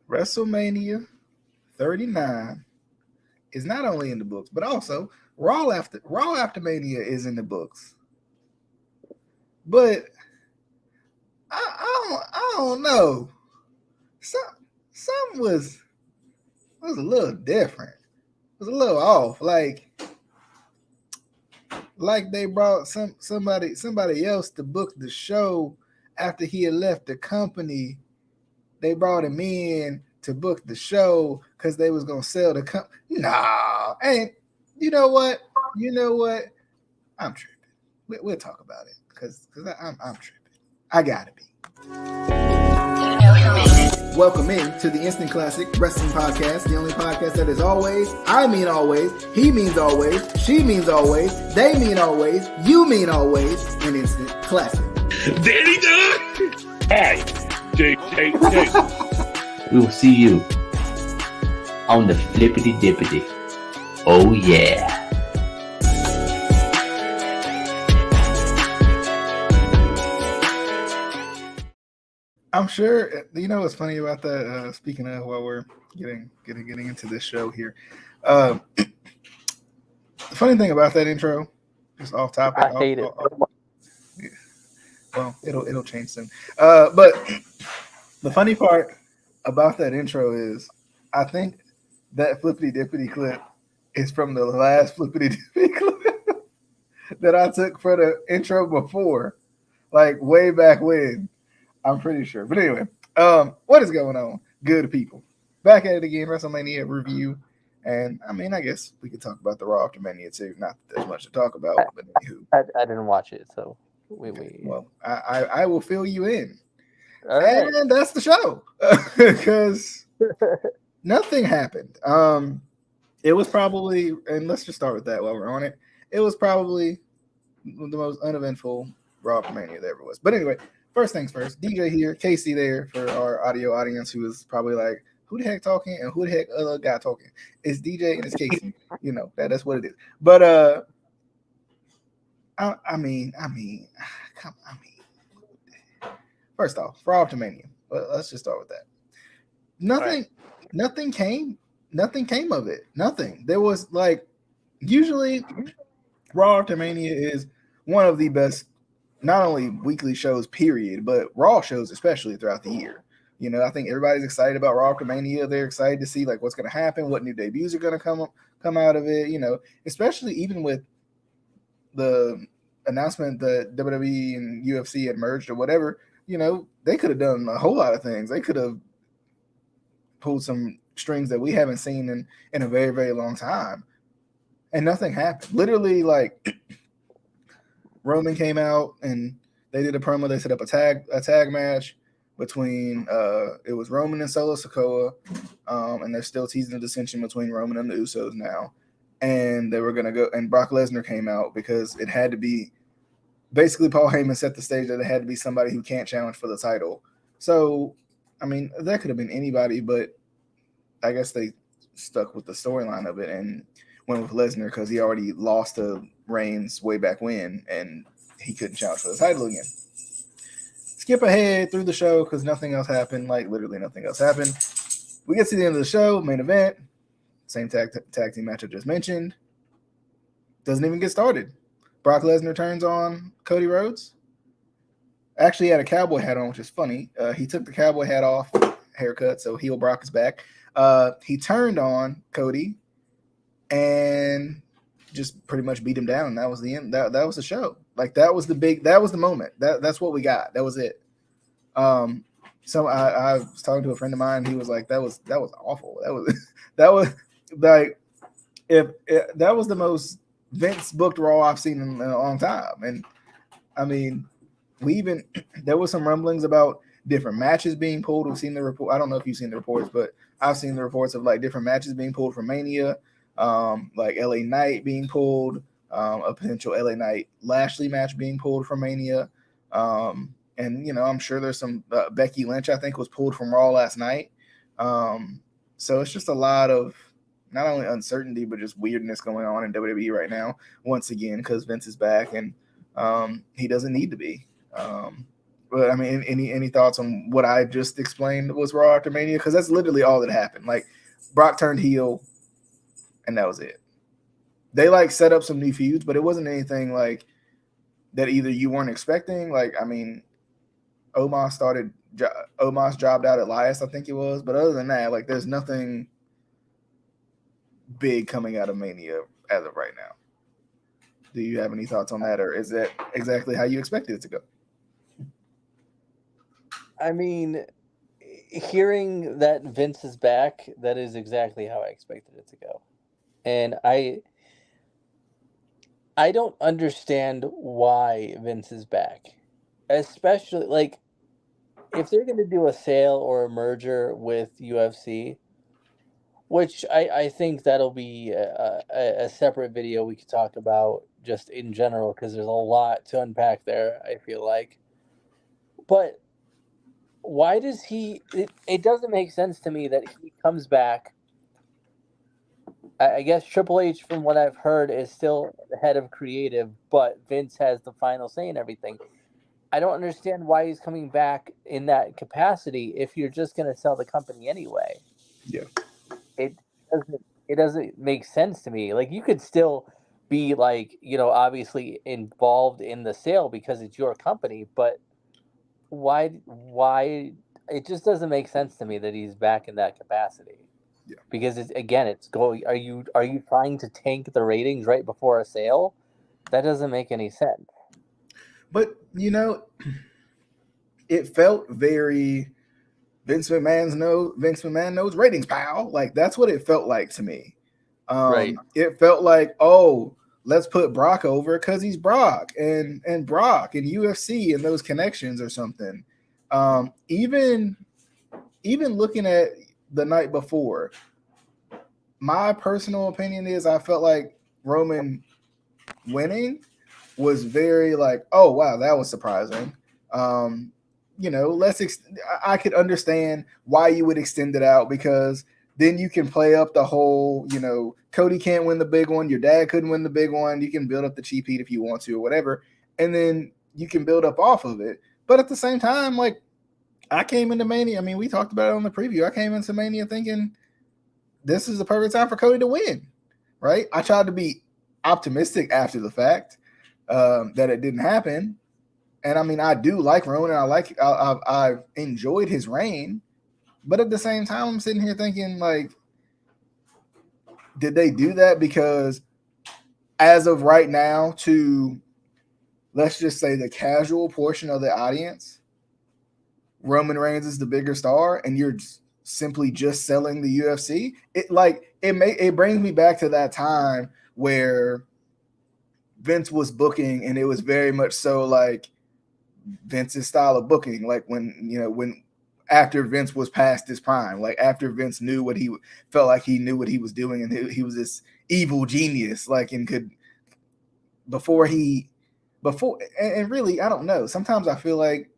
WrestleMania 39 is not only in the books, but also Raw after Mania is in the books. But I don't know. Some was a little different. It was a little off. Like they brought somebody else to book the show after he had left the company. They brought him in to book the show because they was gonna sell the company. Nah, and you know what? You know what? I'm tripping. We'll talk about it because I'm tripping. I gotta be. Welcome in to the Instant Classic Wrestling Podcast, the only podcast that is always, I mean always, he means always, she means always, they mean always, you mean always, an instant classic. There he does! Hi, Jay. We will see you on the flippity dippity. Oh yeah. I'm sure you know what's funny about that. Speaking of, while we're getting into this show here, the funny thing about that intro, just off topic. I hate it. Yeah. Well, it'll change soon. But the funny part about that intro is, I think that flippity dippity clip is from the last flippity dippity clip that I took for the intro before, like way back when. I'm pretty sure. But anyway, what is going on? Good people. Back at it again, WrestleMania review. And I mean, I guess we could talk about the Raw after Mania too. Not that there's much to talk about, but anywho. I didn't watch it, so Okay, well, I will fill you in. All right. And that's the show. Because nothing happened. It was probably, and let's just start with that while we're on it. It was probably the most uneventful Raw after Mania there ever was. But anyway, first things first, DJ here, Casey there for our audio audience who is probably like, who the heck talking and who the heck other guy talking? It's DJ and it's Casey. You know, that's what it is. But I mean, first off, Raw after Mania. Let's just start with that. Nothing came of it. Nothing. There was like, usually Raw after Mania is one of the best, not only weekly shows, period, but Raw shows, especially throughout the year. You know, I think everybody's excited about Raw after Mania. They're excited to see like what's going to happen, what new debuts are going to come out of it. You know, especially even with the announcement that WWE and UFC had merged or whatever. You know, they could have done a whole lot of things. They could have pulled some strings that we haven't seen in a very, very long time, and nothing happened. Literally, like, Roman came out and they did a promo. They set up a tag match between it was Roman and Solo Sikoa, and they're still teasing the dissension between Roman and the Usos now. And they were gonna go, and Brock Lesnar came out because it had to be, basically Paul Heyman set the stage that it had to be somebody who can't challenge for the title. So, I mean, that could have been anybody, but I guess they stuck with the storyline of it and went with Lesnar because he already lost to Reigns way back when, and he couldn't challenge for the title again. Skip ahead through the show because nothing else happened. Like, literally nothing else happened. We get to the end of the show, main event, same tag team match I just mentioned. Doesn't even get started. Brock Lesnar turns on Cody Rhodes. Actually, he had a cowboy hat on, which is funny. He took the cowboy hat off, haircut, so heel Brock is back. He turned on Cody and just pretty much beat him down. That was the end. That was the show. Like, that was the moment. That's what we got. That was it. So I was talking to a friend of mine. He was like, that was awful. That was like, that was the most Vince booked Raw I've seen in a long time. And I mean, there was some rumblings about different matches being pulled. We've seen the report. I don't know if you've seen the reports, but I've seen the reports of like different matches being pulled from Mania. Like LA Knight being pulled, a potential LA Knight Lashley match being pulled from Mania. And, you know, I'm sure there's some Becky Lynch, I think, was pulled from Raw last night. So it's just a lot of not only uncertainty, but just weirdness going on in WWE right now, once again, because Vince is back and he doesn't need to be. But I mean, any thoughts on what I just explained was Raw after Mania? Because that's literally all that happened. Like Brock turned heel, and that was it. They like set up some new feuds, but it wasn't anything like that either you weren't expecting. Like I mean, Omos jobbed out Elias, I think it was. But other than that, like there's nothing big coming out of Mania as of right now. Do you have any thoughts on that, or is that exactly how you expected it to go? I mean, hearing that Vince is back, that is exactly how I expected it to go. And I don't understand why Vince is back. Especially like if they're going to do a sale or a merger with UFC, which I think that'll be a separate video we could talk about just in general because there's a lot to unpack there, I feel like. But why does it doesn't make sense to me that he comes back. I guess Triple H, from what I've heard, is still the head of creative, but Vince has the final say in everything. I don't understand why he's coming back in that capacity if you're just going to sell the company anyway. Yeah. It doesn't make sense to me. Like you could still be like, obviously involved in the sale because it's your company, but why it just doesn't make sense to me that he's back in that capacity. Yeah. Because it's going. Are you trying to tank the ratings right before a sale? That doesn't make any sense. But it felt very Vince McMahon knows ratings, pal. Like that's what it felt like to me. Right. It felt like, oh, let's put Brock over because he's Brock and Brock and UFC and those connections or something. Even looking at the night before, my personal opinion is I felt like Roman winning was very like, oh wow, that was surprising. I could understand why you would extend it out because then you can play up the whole, Cody can't win the big one, your dad couldn't win the big one, you can build up the cheap heat if you want to or whatever, and then you can build up off of it. But at the same time, like I came into Mania, I mean, we talked about it on the preview. I came into Mania thinking this is the perfect time for Cody to win, right? I tried to be optimistic after the fact that it didn't happen. And I mean, I do like Roman. I've enjoyed his reign, but at the same time, I'm sitting here thinking, like, did they do that because, as of right now, to let's just say the casual portion of the audience, Roman Reigns is the bigger star, and you're simply just selling the UFC? It brings me back to that time where Vince was booking, and it was very much so like Vince's style of booking, like when after Vince was past his prime, like after Vince knew what he felt like he knew what he was doing, and he was this evil genius, like and could before and really I don't know. Sometimes I feel like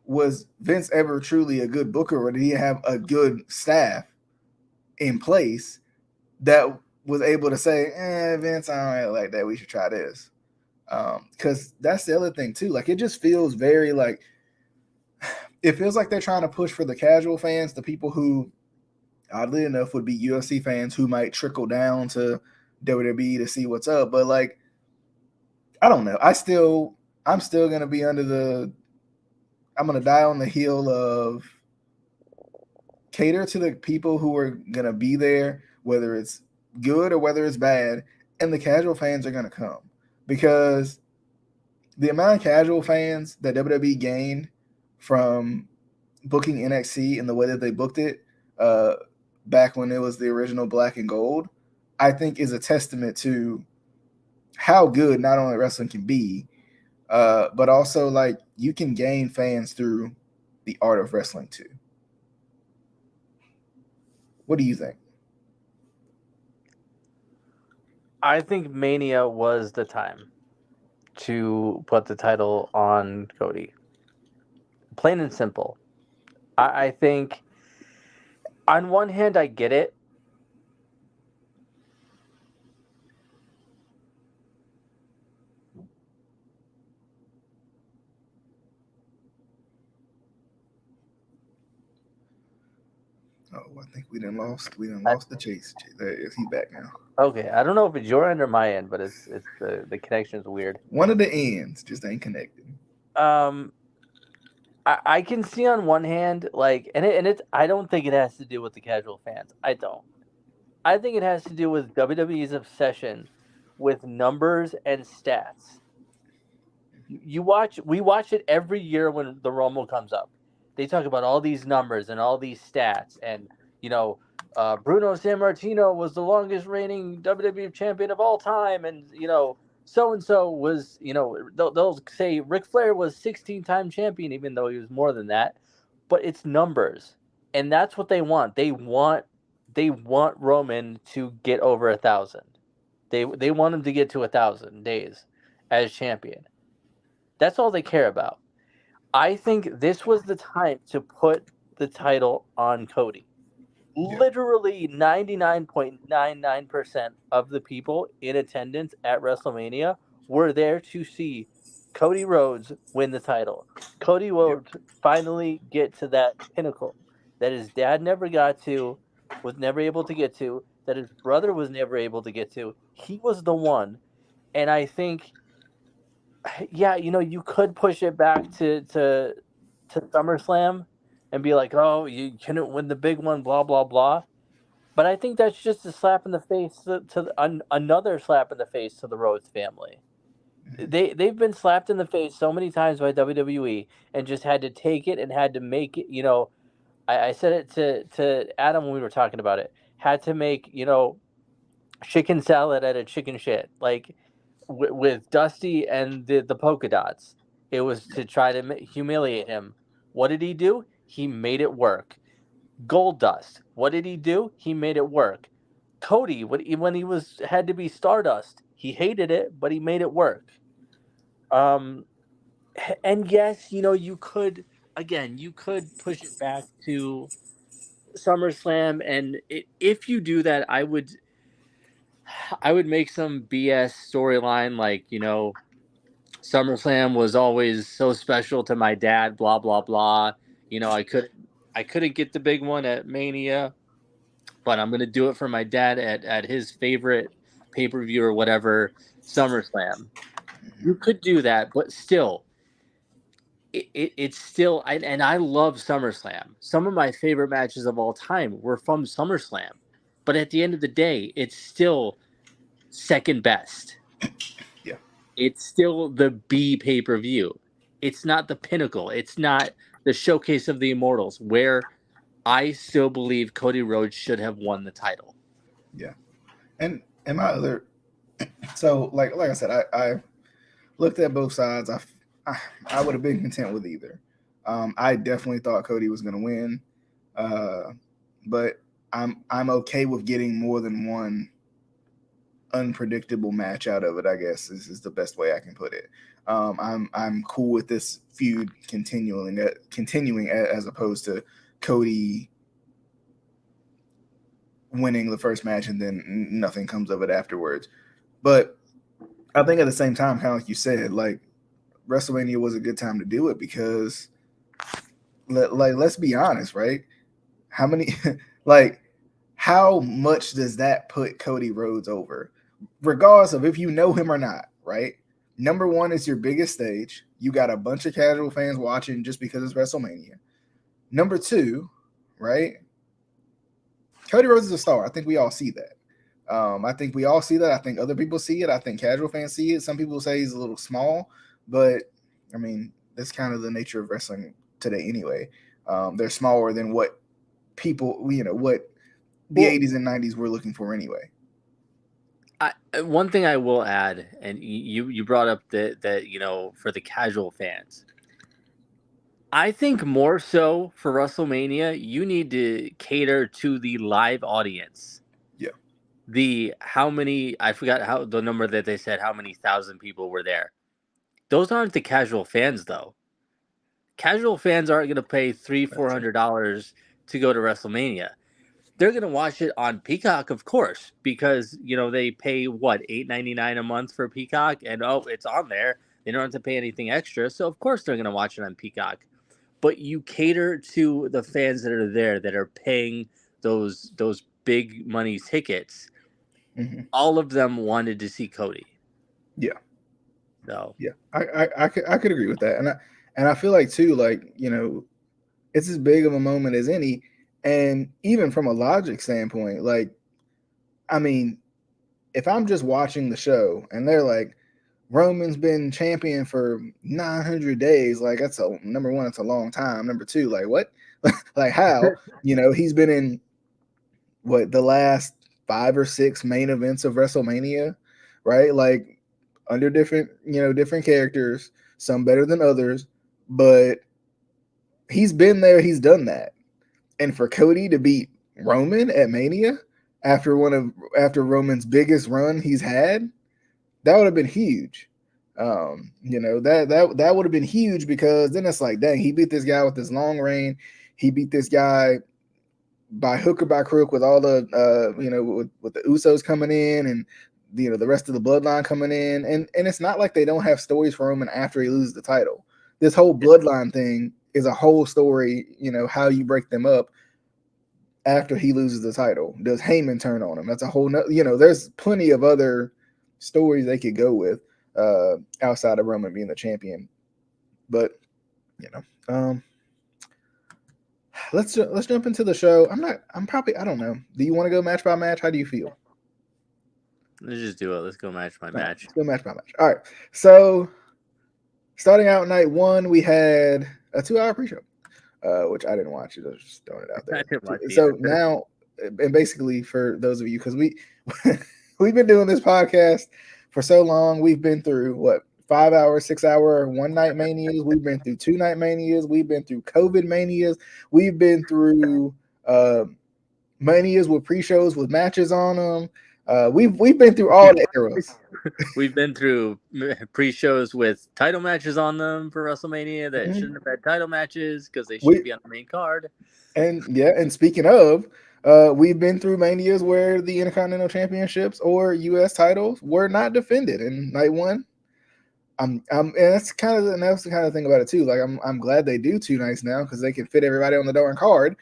was Vince ever truly a good booker, or did he have a good staff in place that was able to say, Vince, I don't really like that. We should try this. Because that's the other thing too. Like it just feels very like it feels like they're trying to push for the casual fans, the people who, oddly enough, would be UFC fans who might trickle down to WWE to see what's up. But like, I don't know. I'm still gonna be I'm gonna die on the heel of cater to the people who are gonna be there, whether it's good or whether it's bad, and the casual fans are gonna come. Because the amount of casual fans that WWE gained from booking NXT and the way that they booked it back when it was the original black and gold, I think is a testament to how good not only wrestling can be, but also like you can gain fans through the art of wrestling too. What do you think? I think Mania was the time to put the title on Cody. Plain and simple. I think on one hand I get it. Oh, I think we done lost. We done lost the chase. He's back now. Okay, I don't know if it's your end or my end, but it's the connection is weird. One of the ends just ain't connected. Um, I can see on one hand, like, and it's I don't think it has to do with the casual fans. I don't. I think it has to do with WWE's obsession with numbers and stats. We watch it every year when the Rumble comes up. They talk about all these numbers and all these stats, and you know, Bruno Sammartino was the longest reigning WWE champion of all time, and so and so was, they'll say Ric Flair was 16-time champion, even though he was more than that. But it's numbers, and that's what they want. They want Roman to get over 1,000. They want him to get to 1,000 days as champion. That's all they care about. I think this was the time to put the title on Cody. Yeah. Literally 99.99% of the people in attendance at WrestleMania were there to see Cody Rhodes win the title. Cody Rhodes finally get to that pinnacle that his dad never got to, was never able to get to, that his brother was never able to get to. He was the one. And I think, yeah, you could push it back to SummerSlam and be like, oh, you couldn't win the big one, blah blah blah. But I think that's just a slap in the face another slap in the face to the Rhodes family. They've been slapped in the face so many times by WWE and just had to take it and had to make it. I said it to Adam when we were talking about it. Had to make chicken salad out of chicken shit, like with Dusty and the polka dots. It was to try to humiliate him. What did he do? He made it work. Gold Dust. What did he do? He made it work. Cody, when he was had to be Stardust, he hated it, but he made it work. Um, and yes, you could push it back to SummerSlam, and if you do that, I would make some BS storyline like, SummerSlam was always so special to my dad, blah blah blah. I couldn't get the big one at Mania, but I'm gonna do it for my dad at his favorite pay-per-view or whatever, SummerSlam. You could do that, but still, it's still and I love SummerSlam. Some of my favorite matches of all time were from SummerSlam, but at the end of the day, it's still second best. Yeah. It's still the B pay-per-view. It's not the pinnacle. It's not the showcase of the Immortals, where I still believe Cody Rhodes should have won the title. Yeah. And my other, so like I said, I looked at both sides. I would have been content with either. I definitely thought Cody was going to win, but I'm okay with getting more than one unpredictable match out of it. I guess this is the best way I can put it. I'm cool with this feud continuing as opposed to Cody winning the first match and then nothing comes of it afterwards. But I think at the same time, kind of like you said, like WrestleMania was a good time to do it because, let's be honest, right? How many, how much does that put Cody Rhodes over, regardless of if you know him or not, right? Number one is your biggest stage. You got a bunch of casual fans watching just because it's WrestleMania. Number two, right? Cody Rhodes is a star. I think we all see that. I think we all see that. I think other people see it. I think casual fans see it. Some people say he's a little small, but I mean, that's kind of the nature of wrestling today anyway. They're smaller than what people, what the 80s and 90s were looking for anyway. One thing I will add, and you brought up that for the casual fans, I think more so for WrestleMania, you need to cater to the live audience. Yeah. How many, I forgot how the number that they said, how many thousand people were there. Those aren't the casual fans, though. Casual fans aren't going to pay $300-$400 to go to WrestleMania. They're going to watch it on Peacock, of course, because they pay what, $8.99 a month for Peacock, and it's on there. They don't have to pay anything extra, so of course they're going to watch it on Peacock. but you cater to the fans that are there that are paying those big money tickets. Mm-hmm. All of them wanted to see Cody. Yeah. So Yeah, I could agree with that, and I feel like too, like, you know, it's as big of a moment as any, and even from a logic standpoint, like, I mean, if I'm just watching the show and they're like, Roman's been champion for 900 days, like that's a number one, it's a long time. Number two, like what, like how, you know, he's been in what the last 5 or 6 main events of WrestleMania, right? Like under different, you know, different characters, some better than others, but he's been there, he's done that. And for Cody to beat Roman at Mania after Roman's biggest run he's had, that would have been huge. You know, that would have been huge because then it's like, dang, he beat this guy with this long reign. He beat this guy by hook or by crook with all the you know, with the Usos coming in and, you know, the rest of the bloodline coming in, and it's not like they don't have stories for Roman after he loses the title. This whole bloodline thing is a whole story, you know, how you break them up after he loses the title. Does Heyman turn on him? That's a whole you know, there's plenty of other stories they could go with outside of Roman being the champion. But, you know, let's jump into the show. I don't know. Do you want to go match by match? How do you feel? let's just do it. Let's go match by match. Let's go match by match. All right. So starting out night one, we had a 2-hour pre-show, which I didn't watch. I was just throwing it out I there. didn't watch So either. now, and basically for those of you, because we've been doing this podcast for so long, we've been through what, 5 hour, 6 hour, one night manias. We've been through 2 night manias. We've been through COVID manias. We've been through manias with pre-shows with matches on them. We've been through all the eras. We've been through pre-shows with title matches on them for WrestleMania that shouldn't have had title matches because they should We be on the main card. and yeah, and speaking of, we've been through manias where the Intercontinental Championships or U.S. titles were not defended in night one. And that's the kind of thing about it too. Like I'm glad they do 2 nights now because they can fit everybody on the darn card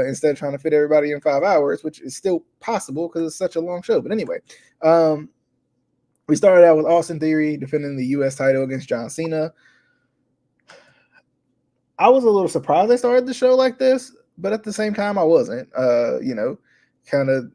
instead of trying to fit everybody in 5 hours, which is still possible because it's such a long show. But anyway, we started out with Austin Theory defending the U.S. title against John Cena. I was a little surprised they started the show like this, but at the same time, I wasn't. You know, kind of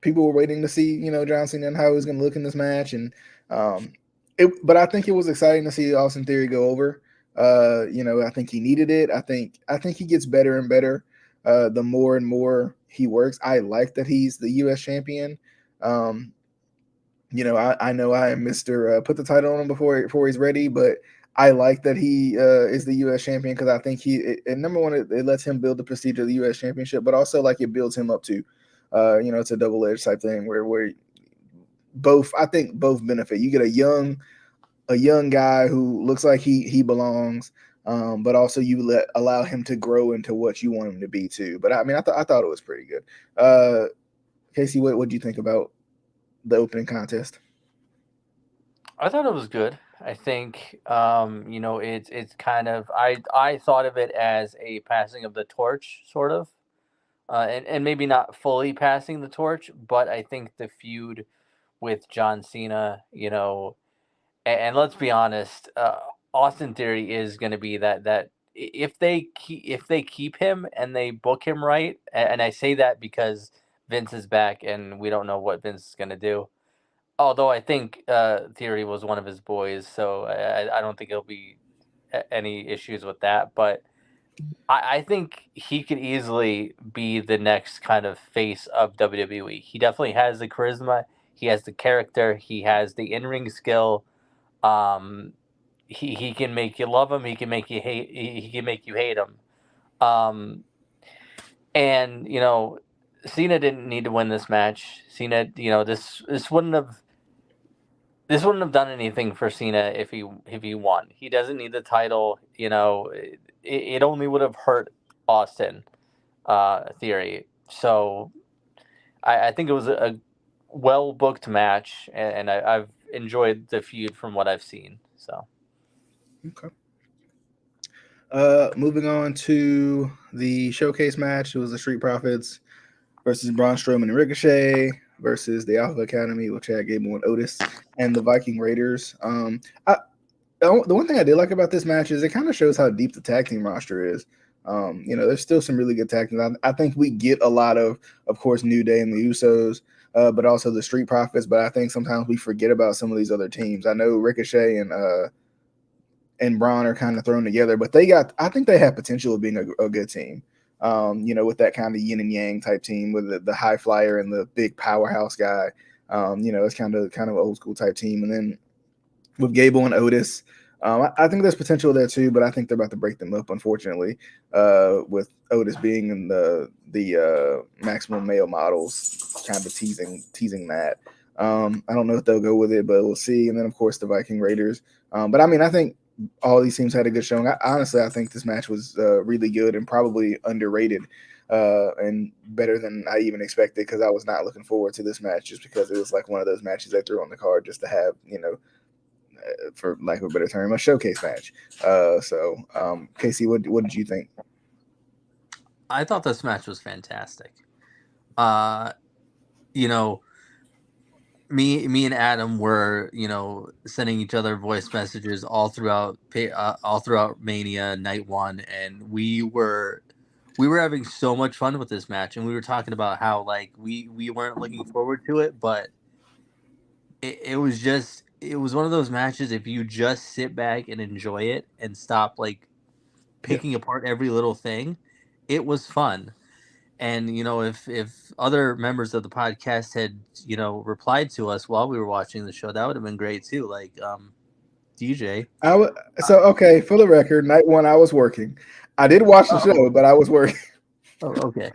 people were waiting to see, you know, John Cena and how he was going to look in this match, and but I think it was exciting to see Austin Theory go over. You know, I think he needed it. I think he gets better and better the more and more he works. I like that he's the U.S. champion. You know, I know I am Mr. Put the title on him before he's ready, but I like that he is the U.S. champion because I think number one, it lets him build the prestige of the U.S. championship, but also like it builds him up to, you know, it's a double-edged type thing where I think both benefit. You get a young guy who looks like he belongs, but also you allow him to grow into what you want him to be too. But I mean, I thought it was pretty good. Casey, what do you think about the opening contest? I thought it was good. I think you know, it's kind of I thought of it as a passing of the torch, sort of, and maybe not fully passing the torch, but I think the feud with John Cena, you know, and let's be honest, Austin Theory is going to be that if they keep him and they book him right, and I say that because Vince is back and we don't know what Vince is going to do. Although I think Theory was one of his boys, so I don't think there'll be any issues with that. But I think he could easily be the next kind of face of WWE. He definitely has the charisma, he has the character, he has the in ring skill. Um, he can make you love him. He can make you hate. He can make you hate him. Um, and you know, Cena didn't need to win this match. Cena, you know, this wouldn't have done anything for Cena if he won. He doesn't need the title. You know, it only would have hurt Austin Theory. So I think it was a well booked match, and I've enjoyed the feud from what I've seen. So. Okay. Moving on to the showcase match, it was the Street Profits versus Braun Strowman and Ricochet versus the Alpha Academy with Chad Gable and Otis and the Viking Raiders. The one thing I did like about this match is it kind of shows how deep the tag team roster is. There's still some really good tag teams. I think we get a lot of course, New Day and the Usos, but also the Street Profits. But I think sometimes we forget about some of these other teams. I know Ricochet and Braun are kind of thrown together, but I think they have potential of being a good team. With that kind of yin and yang type team with the high flyer and the big powerhouse guy. It's kind of old school type team. And then with Gable and Otis, I think there's potential there too, but I think they're about to break them up, unfortunately, with Otis being in the maximum male models, kind of teasing that. I don't know if they'll go with it, but we'll see. And then, of course, the Viking Raiders. But I mean, I think all these teams had a good showing. Honestly, I think this match was really good and probably underrated and better than I even expected, because I was not looking forward to this match just because it was like one of those matches they threw on the card just to have, for lack of a better term, a showcase match. Casey, what did you think? I thought this match was fantastic. Me and Adam were, sending each other voice messages all throughout Mania night one, and we were having so much fun with this match, and we were talking about how like we weren't looking forward to it, but it was one of those matches, if you just sit back and enjoy it and stop like picking apart every little thing, it was fun. And if other members of the podcast had replied to us while we were watching the show, that would have been great too. Like DJ. Okay, for the record, night one I was working. I did watch the show, but I was working. Oh, okay.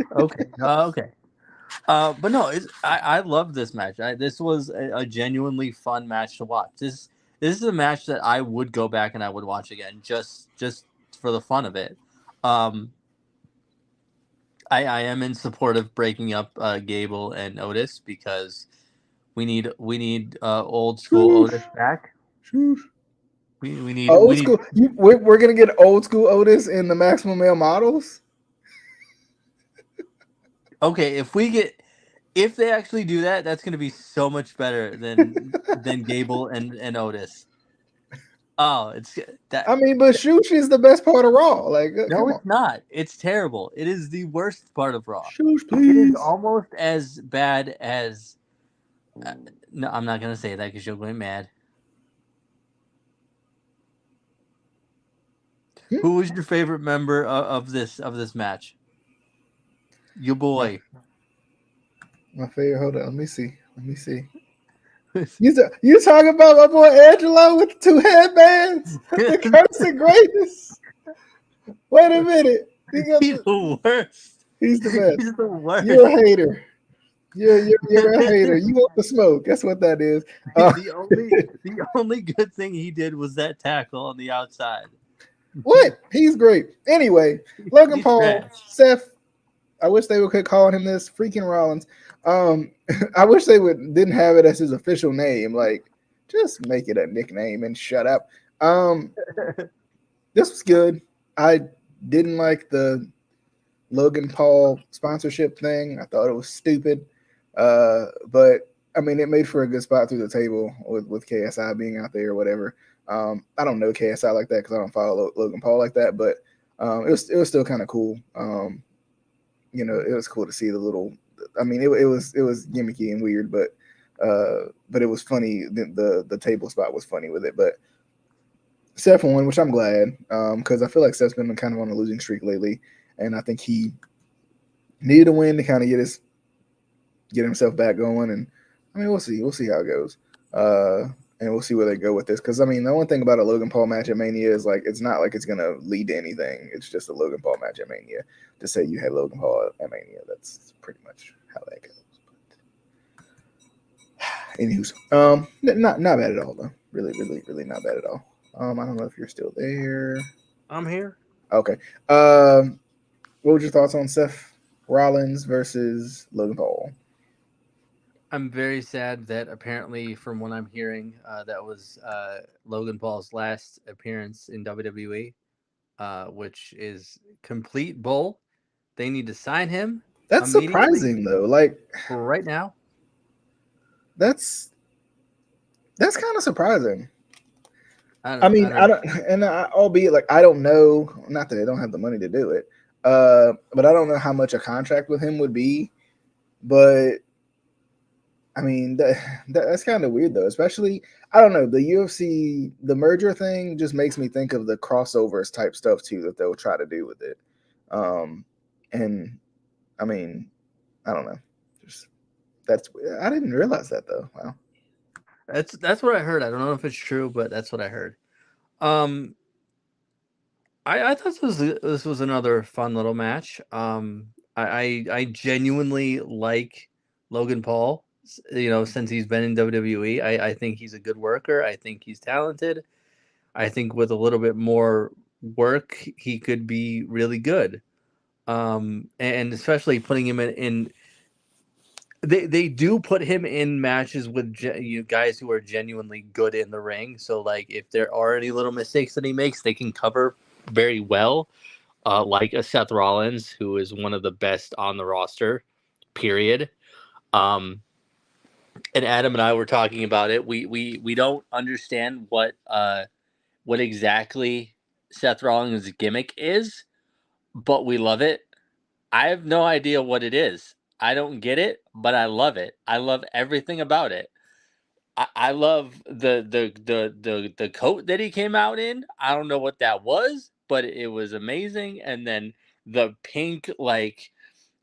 But no, I love this match. This was a genuinely fun match to watch. This is a match that I would go back and I would watch again, just for the fun of it. I am in support of breaking up Gable and Otis, because we need old school Otis back. We need old school. We're gonna get old school Otis in the maximum male models. Okay, if they actually do that, that's gonna be so much better than Gable and Otis. Oh, it's that. I mean, but Shoosh is the best part of Raw. Like, No, come it's on. not. It's terrible. It is the worst part of Raw. Shoosh, It is please. almost as bad as. No, I'm not gonna say that because you'll get mad. Who was your favorite member of this match? Your boy. My favorite. Hold on. Let me see. You talking about my boy Angelo with the two headbands? The curse of greatness. Wait a minute. He's the worst. He's the best. He's the worst. You're a hater. You're a hater. You want the smoke. That's what that is. The only good thing he did was that tackle on the outside. What? He's great. Anyway, Logan Paul, trash. Seth. I wish they would quit calling him this. Freaking Rollins. I wish they didn't have it as his official name. Like, just make it a nickname and shut up. This was good. I didn't like the Logan Paul sponsorship thing. I thought it was stupid. But I mean, it made for a good spot through the table with KSI being out there or whatever. I don't know KSI like that because I don't follow Logan Paul like that, but it was still kind of cool. It was cool to see the little. I mean, it was gimmicky and weird, but it was funny. The table spot was funny with it, but Seth won, which I'm glad, because I feel like Seth's been kind of on a losing streak lately, and I think he needed a win to kind of get himself back going. And I mean, we'll see how it goes, and we'll see where they go with this. Because I mean, the one thing about a Logan Paul match at Mania is like it's not like it's gonna lead to anything. It's just a Logan Paul match at Mania. To say you had Logan Paul at Mania, that's pretty much how that goes. But anywho, not bad at all though. Really not bad at all. I don't know if you're still there. I'm here. Okay. What were your thoughts on Seth Rollins versus Logan Paul? I'm very sad that apparently, from what I'm hearing, that was Logan Paul's last appearance in WWE. which is complete bull. They need to sign him. That's immediately surprising though. Like right now. that's kind of surprising. I I mean, don't. albeit like I don't know, not that they don't have the money to do it, but I don't know how much a contract with him would be. But I mean, that's kind of weird though. Especially, I don't know, the UFC, the merger thing just makes me think of the crossovers type stuff too that they'll try to do with it. And I mean, I don't know, just I didn't realize that though. Wow. That's what I heard. I don't know if it's true, but that's what I heard. I thought this was another fun little match. I genuinely like Logan Paul. You know, since he's been in WWE, I think he's a good worker. I think he's talented. I think with a little bit more work, he could be really good. And especially putting him in they do put him in matches with guys who are genuinely good in the ring. So like if there are any little mistakes that he makes, they can cover very well. Like a Seth Rollins, who is one of the best on the roster, period. And Adam and I were talking about it. We don't understand what exactly Seth Rollins' gimmick is, but we love it. I have no idea what it is. I don't get it, but I love it. I love everything about it. I love the coat that he came out in. I don't know what that was, but it was amazing. And then the pink like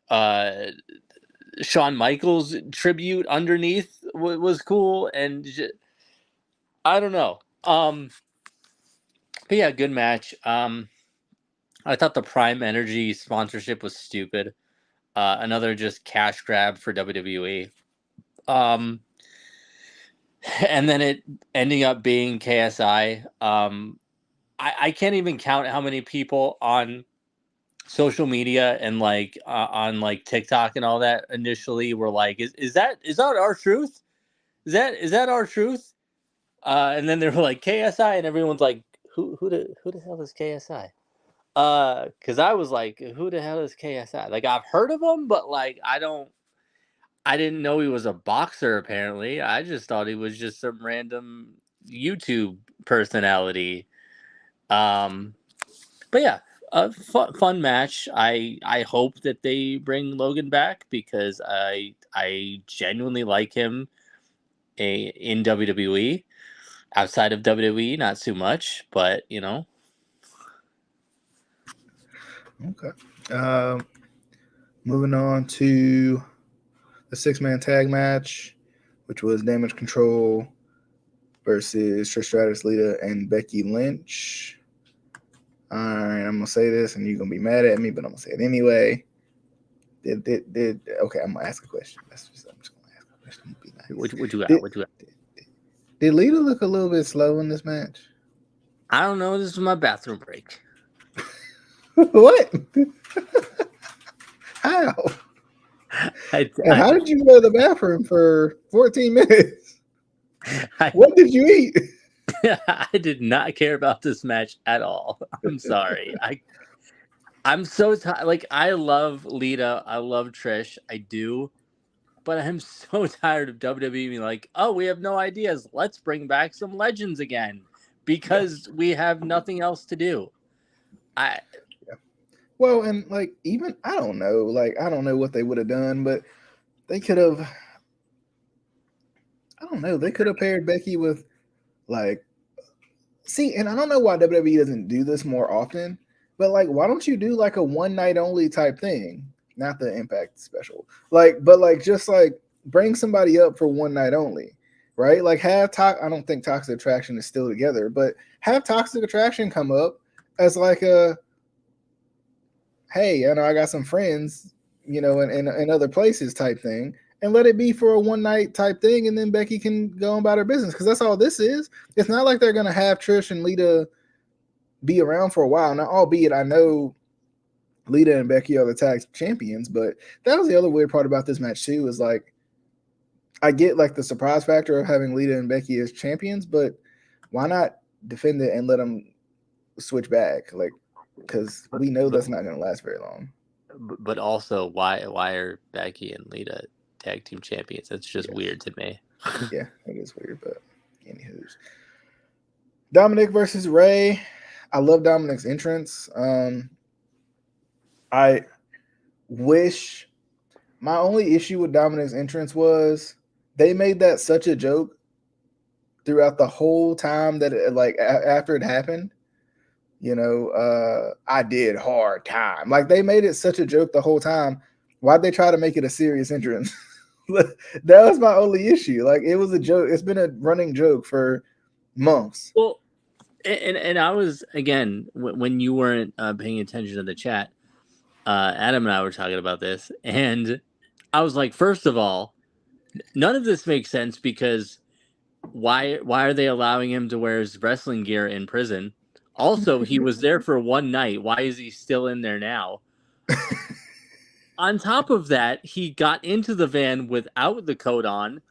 Shawn Michaels tribute underneath was cool, and I don't know. But yeah, good match. I thought the Prime Energy sponsorship was stupid. Another just cash grab for WWE. And then it ending up being KSI. I can't even count how many people on social media and like on like TikTok and all that initially were like, is that our truth? Is that our truth? And then they were like KSI, and everyone's like, who the hell is KSI? Because I was like, who the hell is KSI? Like I've heard of him, but like I didn't know he was a boxer. Apparently, I just thought he was just some random YouTube personality. But yeah, a fun match. I hope that they bring Logan back because I genuinely like him in WWE. Outside of WWE, not too much, but you know. Okay. Moving on to the 6-man tag match, which was Damage Control versus Trish Stratus, Lita, and Becky Lynch. All right, I'm gonna say this, and you're gonna be mad at me, but I'm gonna say it anyway. Okay? I'm gonna ask a question. I'm just gonna ask a question. Be nice. What you got? What you got? Did Lita look a little bit slow in this match? I don't know. This is my bathroom break. What? How? How did you go to the bathroom for 14 minutes? What did you eat? I did not care about this match at all. I'm sorry. I'm so tired. Like I love Lita. I love Trish. I do. But I'm so tired of WWE being like, oh, we have no ideas. Let's bring back some legends again because we have nothing else to do. Well, and like even I don't know what they would have done, but they could have. I don't know. They could have paired Becky with like. See, and I don't know why WWE doesn't do this more often, but like, why don't you do like a one night only type thing? Not the Impact special, but just like bring somebody up for one night only, right? Like have I don't think Toxic Attraction is still together, but have Toxic Attraction come up as like a, hey, I know I got some friends, you know, in other places type thing, and let it be for a one night type thing, and then Becky can go on about her business because that's all this is. It's not like they're gonna have Trish and Lita be around for a while. Now, albeit I know Lita and Becky are the tag champions, but that was the other weird part about this match too. Is like I get like the surprise factor of having Lita and Becky as champions, but why not defend it and let them switch back? Like because we know that's not going to last very long. But also, why are Becky and Lita tag team champions? That's just weird to me. Yeah, it is weird, but anywho's. Dominic versus Ray. I love Dominic's entrance. I wish my only issue with Dominic's entrance was they made that such a joke throughout the whole time that it, like after it happened. You know, I did hard time. Like they made it such a joke the whole time. Why'd they try to make it a serious entrance? That was my only issue. Like it was a joke. It's been a running joke for months. Well, and I was, again, when you weren't paying attention to the chat, Adam and I were talking about this, and I was like, first of all, none of this makes sense because why are they allowing him to wear his wrestling gear in prison? Also, he was there for one night. Why is he still in there now? On top of that, he got into the van without the coat on,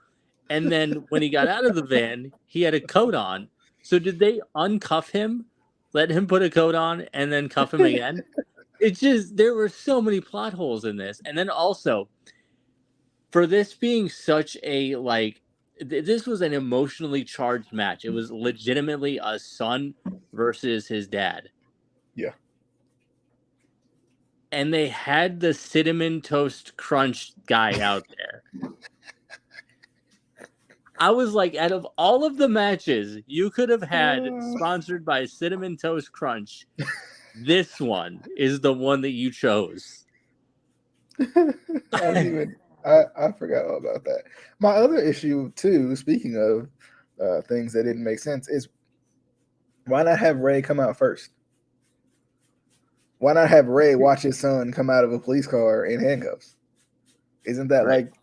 and then when he got out of the van, he had a coat on. So did they uncuff him, let him put a coat on, and then cuff him again? It's just, there were so many plot holes in this. And then also, for this being such a, like, this was an emotionally charged match. It was legitimately a son versus his dad. Yeah. And they had the Cinnamon Toast Crunch guy out there. I was like, out of all of the matches you could have had sponsored by Cinnamon Toast Crunch, this one is the one that you chose. I forgot all about that. My other issue too, speaking of things that didn't make sense, is why not have Ray come out first? Why not have Ray watch his son come out of a police car in handcuffs? Isn't that Right. like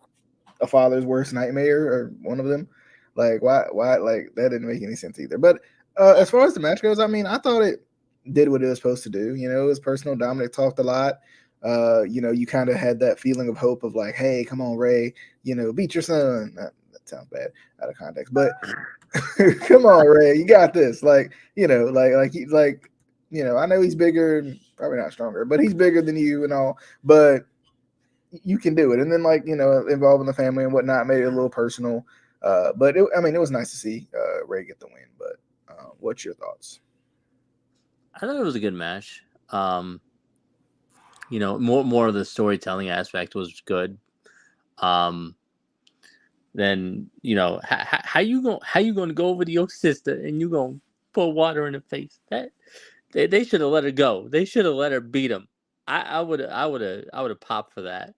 a father's worst nightmare or one of them? Like why like that didn't make any sense either. But as far as the match goes, I mean, I thought it did what it was supposed to do. You know, it was personal. Dominic talked a lot. You know, you kind of had that feeling of hope of like, hey, come on, Ray, you know, beat your son. That sounds bad out of context, but come on, Ray, you got this. Like, you know, like, you know, I know he's bigger, probably not stronger, but he's bigger than you and all, but you can do it. And then, like, you know, involving the family and whatnot made it a little personal. But I mean, it was nice to see Ray get the win. But what's your thoughts? I thought it was a good match. You know, more of the storytelling aspect was good. Then, you know, how you going to go over to your sister and you going to pour water in her face? That they should have let her go. They should have let her beat him. I would have popped for that.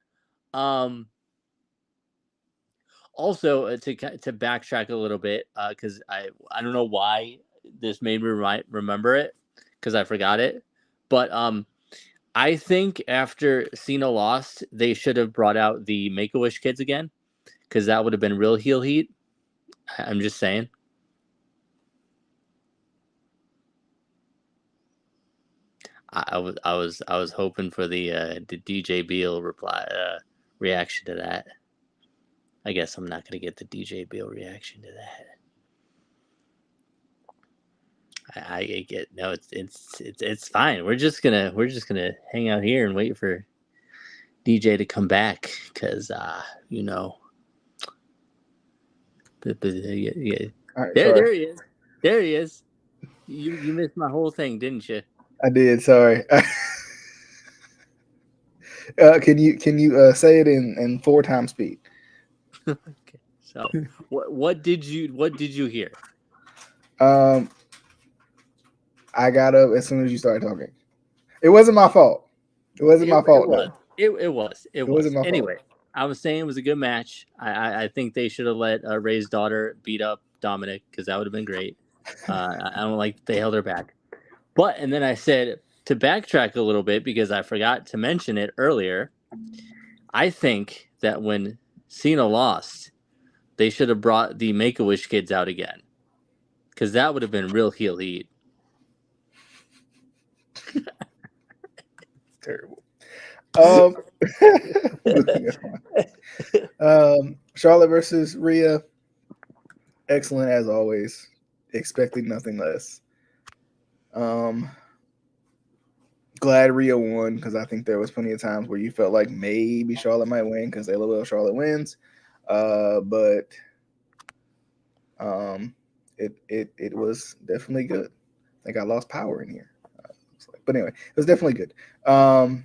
Also, to backtrack a little bit, because I don't know why this made me remember it, because I forgot it, but I think after Cena lost, they should have brought out the Make-A-Wish kids again, because that would have been real heel heat. I'm just saying. I was hoping for the DJ Beal reaction to that. I guess I'm not gonna get the DJ Beal reaction to that. I get, no. It's fine. We're just gonna hang out here and wait for DJ to come back, because you know. Yeah. All right, There he is. There he is. You missed my whole thing, didn't you? I did. Sorry. Can you say it in 4 times speed? Okay. So what did you hear? I got up as soon as you started talking. It wasn't my fault. It wasn't my fault. It was. Wasn't my anyway, fault. I was saying it was a good match. I think they should have let Ray's daughter beat up Dominic, because that would have been great. I don't like they held her back. But, and then I said, to backtrack a little bit, because I forgot to mention it earlier, I think that when Cena lost, they should have brought the Make-A-Wish kids out again, because that would have been real heel heat. Terrible. Charlotte versus Rhea. Excellent as always. Expecting nothing less. glad Rhea won because I think there was plenty of times where you felt like maybe Charlotte might win because LOL Charlotte wins. But it was definitely good. I think I lost power in here. But anyway, it was definitely good. What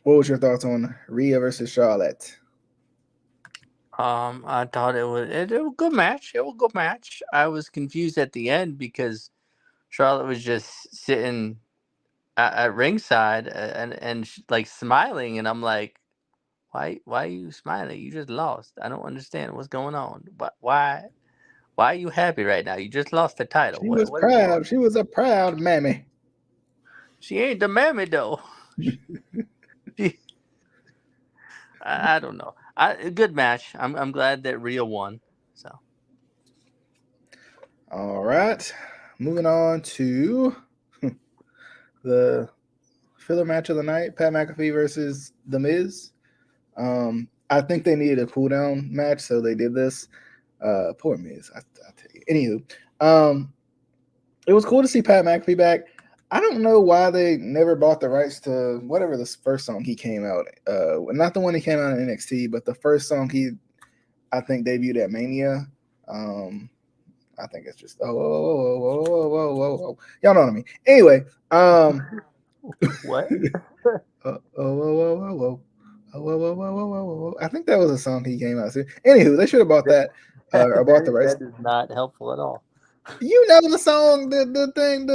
was your thoughts on Rhea versus Charlotte? I thought it was a good match. It was a good match. I was confused at the end because Charlotte was just sitting at ringside and like smiling, and I'm like, why are you smiling? You just lost. I don't understand what's going on. But why are you happy right now? You just lost the title. She was What is going on? proud. She was a proud mammy. She ain't the mammy though. She, I don't know. A good match. I'm glad that Rhea won. So All right. Moving on to the filler match of the night: Pat McAfee versus The Miz. I think they needed a cool down match, so they did this. Poor Miz. I tell you. Anywho, it was cool to see Pat McAfee back. I don't know why they never bought the rights to whatever the first song he came out. Not the one he came out in NXT, but the first song he, I think, debuted at Mania. I think it's just whoa. Y'all know what I mean. Anyway, what? whoa. I think that was a song he came out to. Anywho, they should have bought that or bought the rights. That is not helpful at all. You know the song, the thing,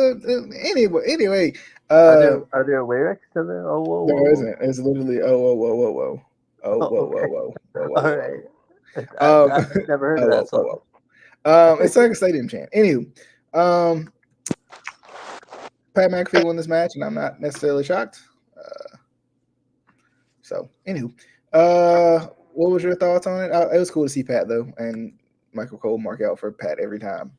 anyway. Are there lyrics to the There isn't. It's literally whoa. Okay. All right. I've never heard of that song. It's like a stadium chant. Anywho, Pat McAfee won this match, and I'm not necessarily shocked. Anywho, what was your thoughts on it? It was cool to see Pat though, and Michael Cole mark out for Pat every time.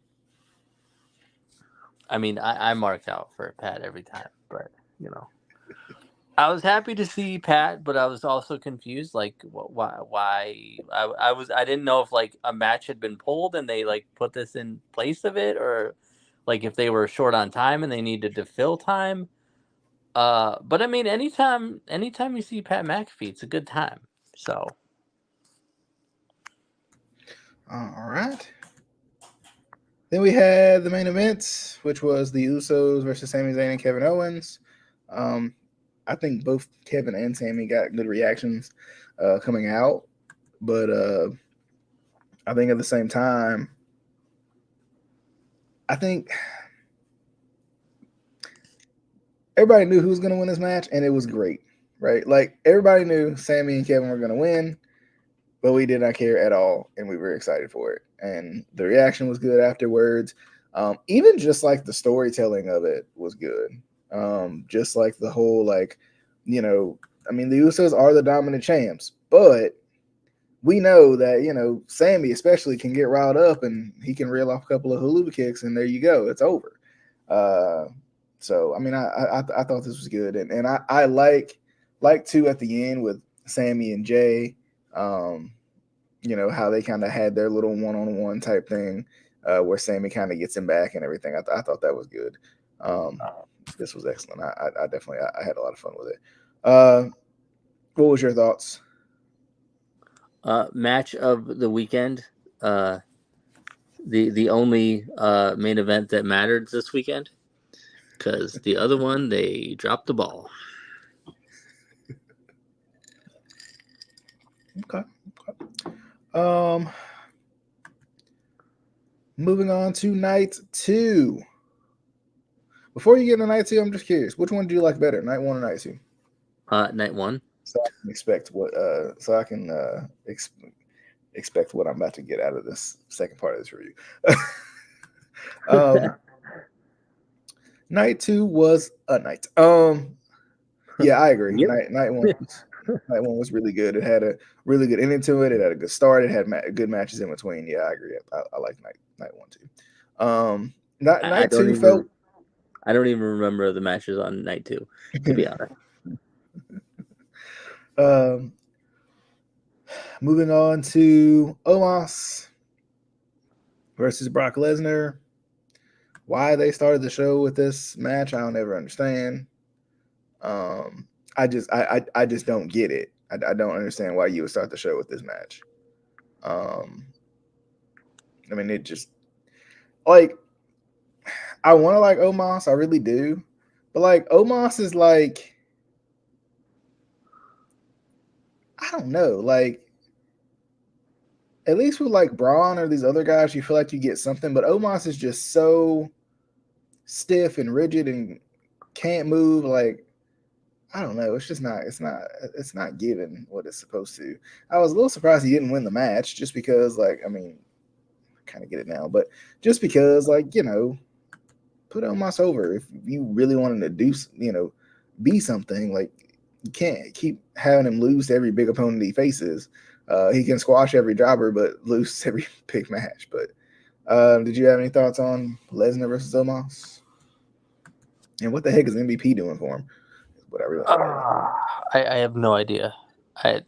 I mean, I mark out for Pat every time, but you know, I was happy to see Pat, but I was also confused. Like, why? I didn't know if like a match had been pulled and they like put this in place of it, or like if they were short on time and they needed to fill time. But I mean, anytime you see Pat McAfee, it's a good time. So, all right. Then we had the main event, which was the Usos versus Sami Zayn and Kevin Owens. I think both Kevin and Sami got good reactions coming out, but I think at the same time, I think everybody knew who was going to win this match, and it was great, right? Like everybody knew Sami and Kevin were going to win, but we did not care at all, and we were excited for it. And the reaction was good afterwards. Even just like the storytelling of it was good. Just like the whole like, I mean, the Usos are the dominant champs, but we know that Sami especially can get riled up and he can reel off a couple of haluva kicks, and there you go, it's over. So I mean, I thought this was good, and I like too at the end with Sami and Jay. How they kind of had their little one-on-one type thing where Sami kind of gets him back and everything. I thought that was good. This was excellent. I definitely I had a lot of fun with it. What was your thoughts? match of the weekend. The only main event that mattered this weekend, because the other one they dropped the ball. Okay. Moving on to night 2. Before you get to night 2, I'm just curious, which one do you like better, night 1 or night 2? Night 1. So I can expect expect what I'm about to get out of this second part of this review. Night 2 was a night. Yeah, I agree. Yep. Night 1 was really good. It had a really good ending to it. It had a good start. It had good matches in between. Yeah, I agree. I like night 1 too. Night 2 felt. I don't even remember the matches on night 2, to be honest. Moving on to Omos versus Brock Lesnar. Why they started the show with this match, I don't ever understand. I just don't get it. I don't understand why you would start the show with this match. I mean, it just like I want to like Omos, I really do, but like Omos is like I don't know, like at least with like Braun or these other guys, you feel like you get something, but Omos is just so stiff and rigid and can't move. Like I don't know, it's just not given what it's supposed to. I was a little surprised he didn't win the match, just because like I mean, I kind of get it now, but just because like put Omos over if you really wanted to do be something. Like you can't keep having him lose to every big opponent he faces. He can squash every jobber, but lose every big match. But did you have any thoughts on Lesnar versus Omos? And what the heck is MVP doing for him? What I really want to know. I have no idea. And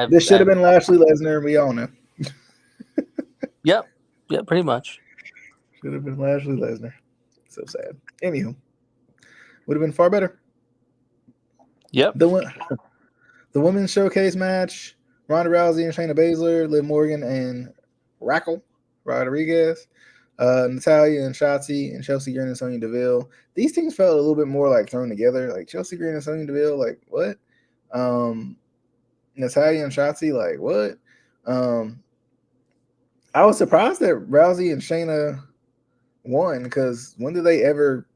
This should have been Lashley Lesnar. We all know. Yep, pretty much. Should have been Lashley Lesnar. So sad. Anywho, would have been far better. Yep. The women's showcase match: Ronda Rousey and Shayna Baszler, Liv Morgan and Raquel Rodriguez, Natalya and Shotzi, and Chelsea Green and Sonya Deville. These teams felt a little bit more like thrown together. Like Chelsea Green and Sonya Deville, like what? Natalya and Shotzi, like what? I was surprised that Rousey and Shayna won, because when did they ever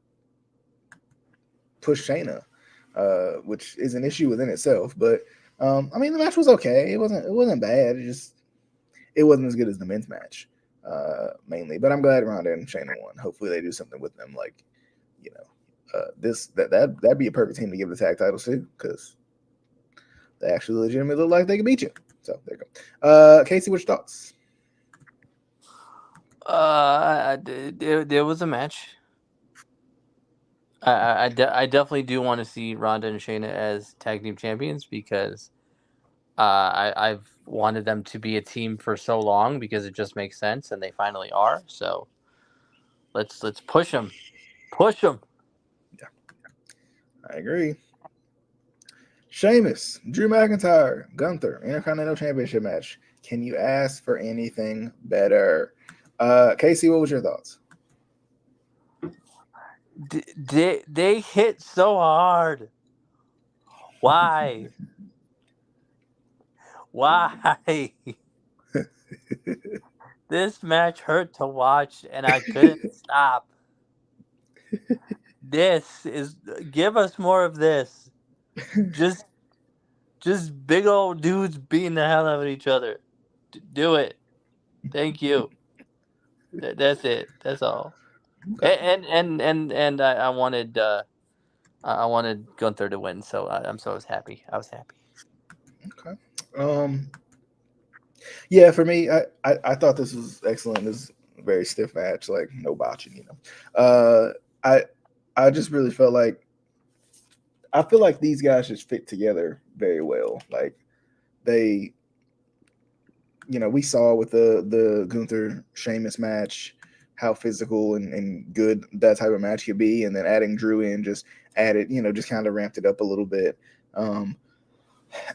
push Shayna? Which is an issue within itself. But I mean, the match was okay. It wasn't bad. It wasn't as good as the men's match, mainly. But I'm glad Ronda and Shayna won. Hopefully they do something with them, like that'd be a perfect team to give the tag titles to, because they actually legitimately look like they can beat you. So there you go. Casey, what's your thoughts? There was a match. I definitely do want to see Ronda and Shayna as tag team champions, because I've wanted them to be a team for so long, because it just makes sense, and they finally are. So let's push them. Yeah, I agree. Sheamus, Drew McIntyre, Gunther, Intercontinental Championship match. Can you ask for anything better? Casey, what was your thoughts? They hit so hard. Why? This match hurt to watch, and I couldn't stop. Give us more of this. Just big old dudes beating the hell out of each other. Do it. Thank you. That's it. That's all. Okay. And I wanted Gunther to win, so I was happy. I was happy. Okay. Yeah, for me, I thought this was excellent. This is a very stiff match, like no botching, I just really felt like I feel like these guys just fit together very well. Like they, we saw with the Gunther Sheamus match how physical and good that type of match could be, and then adding Drew in just added, just kind of ramped it up a little bit. And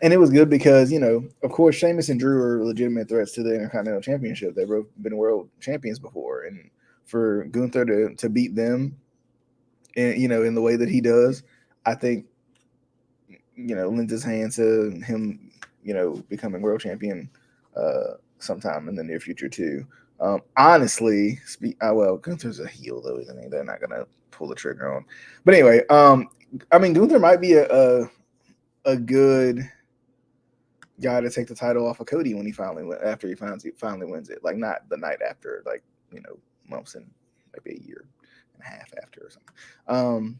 it was good because, of course, Sheamus and Drew are legitimate threats to the Intercontinental Championship. They've both been world champions before, and for Gunther to beat them, in the way that he does, I think, lends his hand to him, becoming world champion sometime in the near future too. Honestly, well, Gunther's a heel though, isn't he? They're not gonna pull the trigger on. But anyway, I mean, Gunther might be a good guy to take the title off of Cody when he finally wins it. Like not the night after, like months and maybe a year and a half after or something.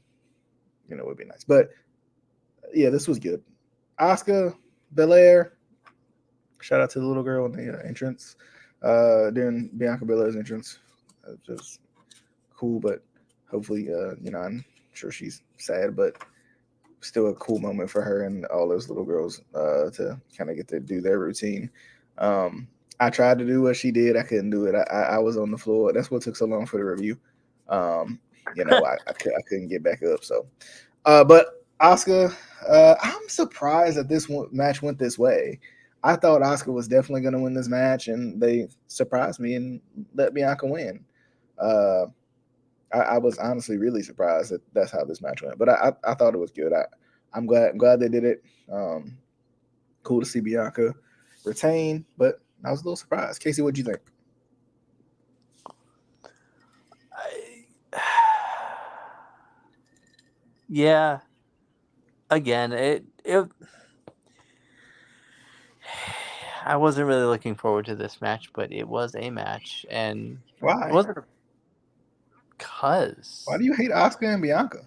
Would be nice. But yeah, this was good. Asuka, Belair. Shout out to the little girl in the entrance during Bianca Belair's entrance. Just cool, but hopefully, I'm sure she's sad, but still a cool moment for her and all those little girls to kind of get to do their routine. I tried to do what she did. I couldn't do it. I was on the floor. That's what took so long for the review. I couldn't get back up. So, but Asuka, I'm surprised that this match went this way. I thought Asuka was definitely going to win this match, and they surprised me and let Bianca win. I was honestly really surprised that that's how this match went, but I thought it was good. I'm glad they did it. Cool to see Bianca retain, but I was a little surprised. Casey, what do you think? Yeah. Again, it I wasn't really looking forward to this match, but it was a match, and Why? it wasn't because Why do you hate Asuka and Bianca?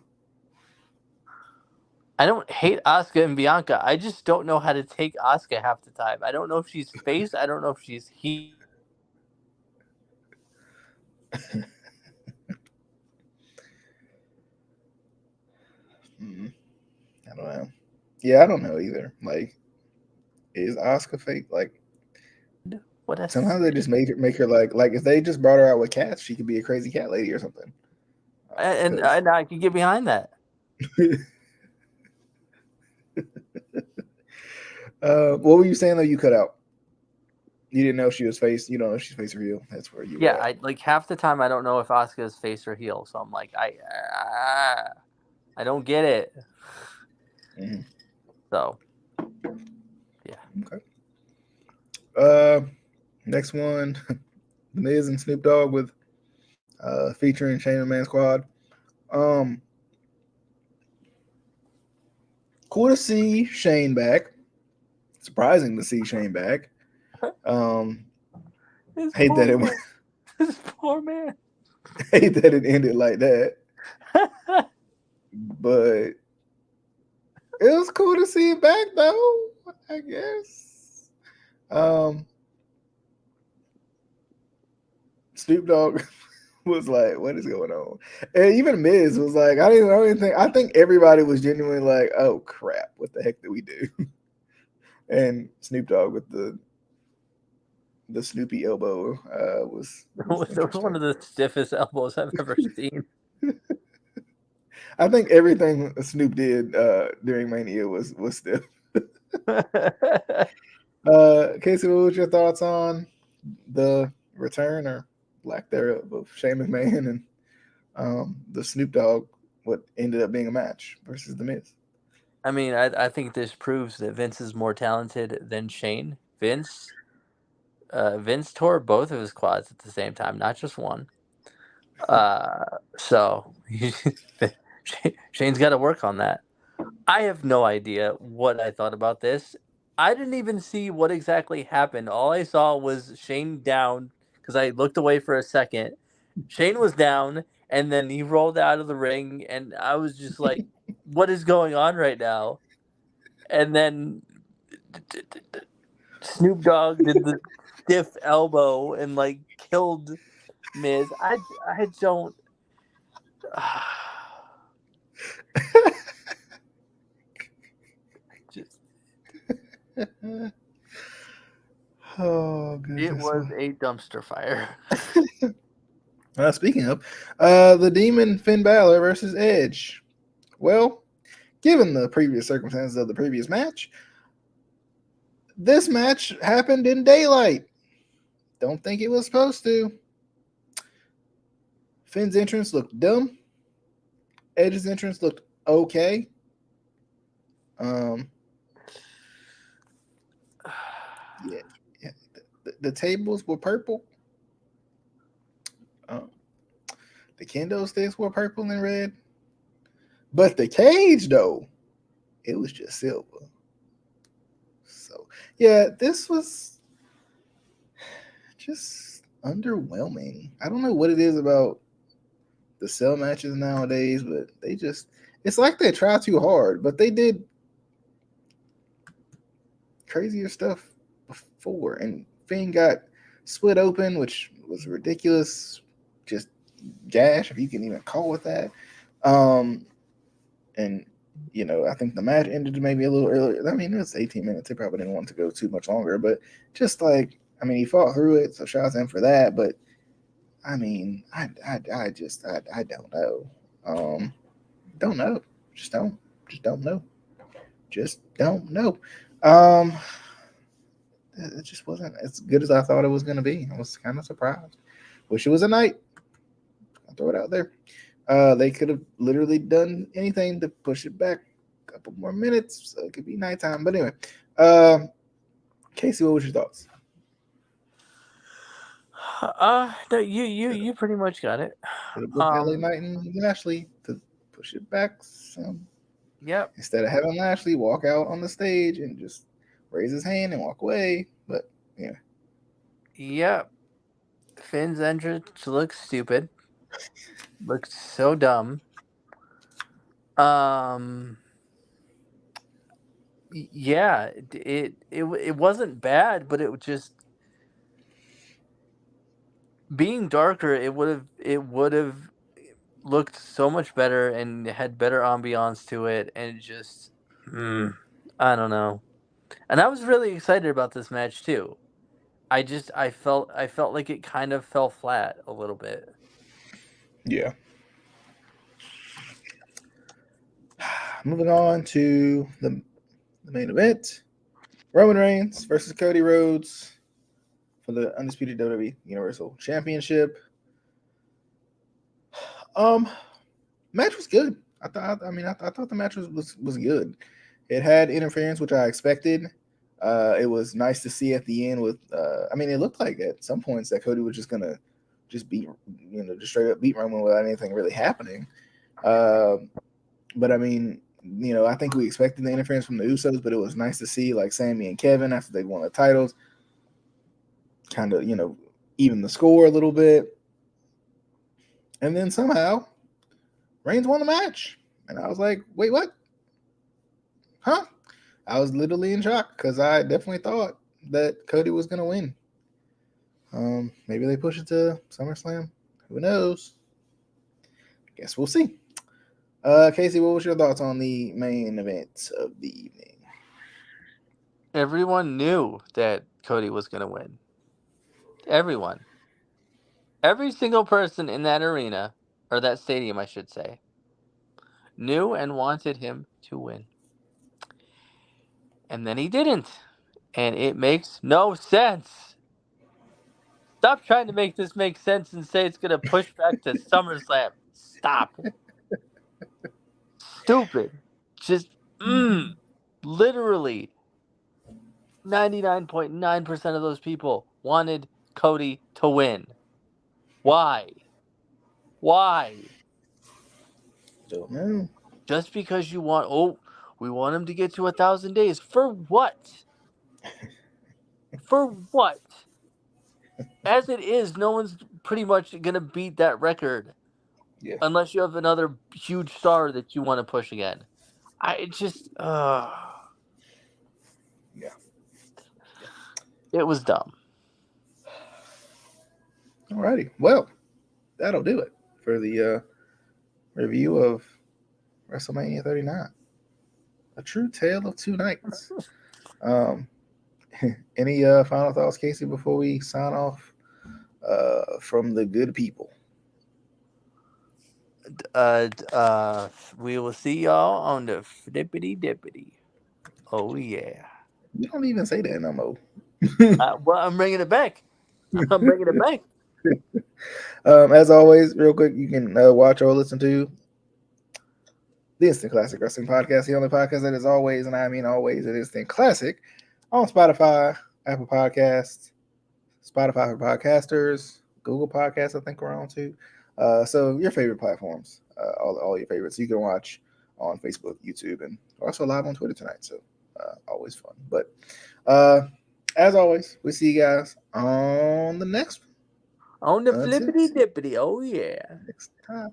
I don't hate Asuka and Bianca. I just don't know how to take Asuka half the time. I don't know if she's face. I don't know if she's heel. I don't know. Yeah, I don't know either. Like, is Asuka fake? Like, What somehow they just make her like if they just brought her out with cats, she could be a crazy cat lady or something. and I can get behind that. What were you saying though? You cut out. You didn't know she was face. You don't know if she's face or heel. That's where you. Yeah, I like half the time I don't know if Asuka is face or heel, so I'm like I don't get it. Mm-hmm. So, yeah. Okay. Next one, The Miz and Snoop Dogg with featuring Shane McMahon Squad. Cool to see Shane back. Surprising to see Shane back. Hate that it this poor man. hate that it ended like that. But it was cool to see him back though, I guess. Snoop Dogg was like, "What is going on?" And even Miz was like, I think everybody was genuinely like, "Oh crap, what the heck did we do?" And Snoop Dogg with the Snoopy elbow was That was one of the stiffest elbows I've ever seen. I think everything Snoop did during Mania was stiff. Casey, what was your thoughts on the return or lack thereof of Shane McMahon and the Snoop Dogg, what ended up being a match versus The Miz? I mean, I think this proves that Vince is more talented than Shane. Vince tore both of his quads at the same time, not just one. So Shane's got to work on that. I have no idea what I thought about this. I didn't even see what exactly happened. All I saw was Shane down because I looked away for a second. Shane was down, and then he rolled out of the ring, and I was just like, "What is going on right now?" And then Snoop Dogg did the stiff elbow and like killed Miz. I don't. Just Oh goodness! it was a dumpster fire. Speaking of the Demon Finn Balor versus Edge. Well, given the previous circumstances of the previous match, this match happened in daylight. Don't think it was supposed to. Finn's entrance looked dumb. Edge's entrance looked okay. Yeah. The tables were purple. The kendo sticks were purple and red. But the cage, though, it was just silver. So, yeah, this was just underwhelming. I don't know what it is about the cell matches nowadays, but it's like they try too hard, but they did crazier stuff before. And Finn got split open, which was ridiculous. Just gash, if you can even call it that. And I think the match ended maybe a little earlier. I mean, it was 18 minutes. They probably didn't want to go too much longer, but just like, I mean, he fought through it, so shout out to him for that. But I mean, I don't know. Don't know. Just don't. Just don't know. Just don't know. Um, it just wasn't as good as I thought it was going to be. I was kind of surprised. Wish it was a night. I'll throw it out there. They could have literally done anything to push it back a couple more minutes so it could be nighttime. But anyway, Casey, what was your thoughts? No, you pretty much got it. Could have booked LA Knight and Lashley to push it back some. Yep. Instead of having Lashley walk out on the stage and just raise his hand and walk away. But yeah. Yep. Finn's entrance looks stupid. Looks so dumb. Yeah, it wasn't bad, but it just being darker. It would have looked so much better and had better ambiance to it, and just I don't know. And I was really excited about this match too. I felt like it kind of fell flat a little bit. Yeah. Moving on to the main event. Roman Reigns versus Cody Rhodes for the undisputed WWE Universal Championship. Match was good. I thought the match was good. It had interference, which I expected. It was nice to see at the end with it looked like at some points that Cody was just gonna beat, just straight up beat Roman without anything really happening. But I think we expected the interference from the Usos, but it was nice to see like Sami and Kevin after they won the titles kind of, even the score a little bit. And then somehow Reigns won the match. And I was like, wait, what? Huh? I was literally in shock because I definitely thought that Cody was going to win. Maybe they push it to SummerSlam. Who knows? Guess we'll see. Casey, what was your thoughts on the main event of the evening? Everyone knew that Cody was going to win. Everyone. Every single person in that arena, or that stadium, I should say, knew and wanted him to win. And then he didn't. And it makes no sense. Stop trying to make this make sense and say it's going to push back to SummerSlam. Stop. Stupid. Just, literally 99.9% of those people wanted Cody to win. Why? Don't know. Just because you want, we want him to get to 1,000 days. For what? For what? As it is, no one's pretty much going to beat that record. Yeah. Unless you have another huge star that you want to push again. Yeah. It was dumb. Alrighty. Well, that'll do it for the review of WrestleMania 39. A true tale of two nights. Any final thoughts, Casey, before we sign off from the good people? We will see y'all on the flippity dippity. Oh yeah. You don't even say that no more. Well, I'm bringing it back. I'm bringing it back. As always, real quick, you can watch or listen to the Instant Classic Wrestling Podcast, the only podcast that is always, and I mean always, an instant classic on Spotify, Apple Podcasts, Spotify for podcasters, Google Podcasts, I think we're on too. So your favorite platforms, all your favorites. You can watch on Facebook, YouTube, and also live on Twitter tonight. So always fun. But as always, we see you guys on the next one. On the flippity dippity. Oh yeah. Next time.